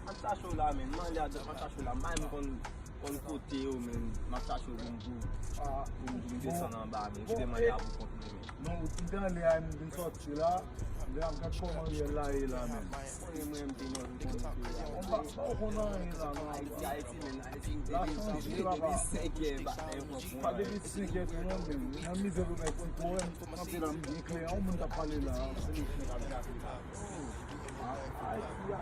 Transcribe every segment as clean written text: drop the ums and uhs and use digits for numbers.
Matasho la men, man li a de matasho la, man kon kote yo men, matasho pou desan an ba men, ki deman li a pou konti men. Non, dan li a yon sorti la, li a mwen koman yon la e la men. Mwen mte non, On ba konan yon la man. Haiti men, La chansi la ba. Pa Haiti devi 5 et non men, nan mize pou men kon pou en, kanpe la mwen kle, an mwen ta pale la, se li chen la gati la. Haiti ya.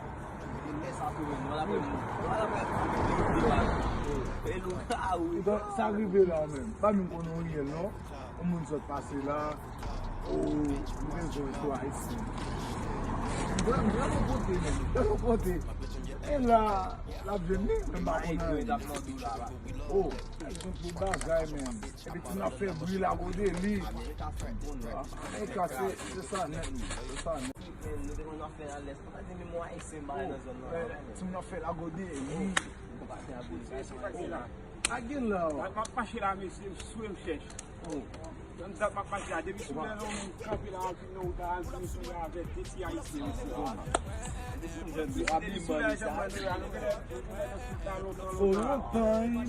Sa arrive la men, pa mwen konon yon non, an mwen sot pase la, ou mwen zon to Haiti. Mwen yon kote, e la veni, mwen ba konan yon. Oh, pou bagay men, e de ti na fe bri la gode li. E kase, se sa net. Ti mwen fe la gode li. Agen la. Pache la men, sou m chèche. Yon dat ma pache la, debi sou men yon kampi la anpi nou da anpi sou la avek desi a isi. Debi sou la jaman nou la, nou gade Lontan men.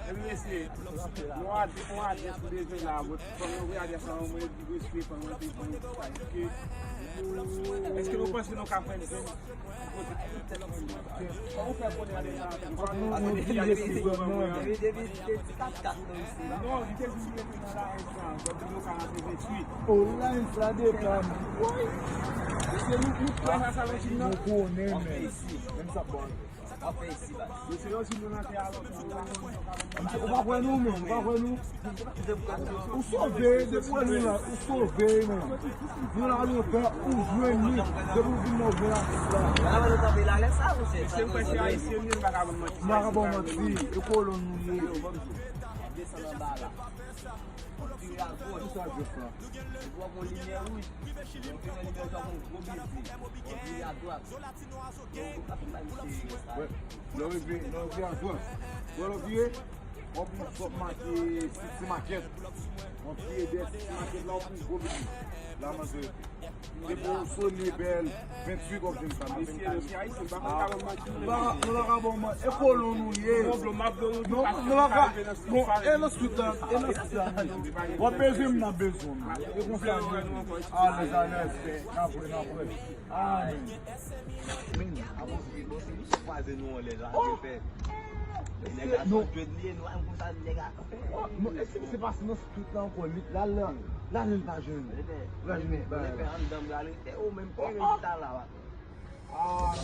Debi ese, nou ade sou deje la, kon nou ade sa an mwen di gwe pan mwen di pan. Est-ce que nou pense nou ka fwen zen? Ou fè pone ale la? Non, di te zi O la yon sa de kan. Nou konen men. Men sa bon. Ou va kwen nou men, ou va kwen nou. Ou sove, depo nou la, ou sove men. Nou la nou pe, ou jwen ni, depo vin nou ven la. Vagabond mati, e kolon nou ye. Tout ça je fais. Ouais, le revient à droite. Vous le on peut marquer 6 maquettes. On fait des 6 maquettes là pour gros là monsieur. Les beaux sonner belle 28 comme une femme. Nous la rabon moi et colon nous yé. Non, bon, et le soudan, on besoin n'a besoin. Et qu'on fait ah les années après. Ah non, est-ce que c'est parce que nous tout là encore là n'est pas jeune. Là je n'ai pas. Ah,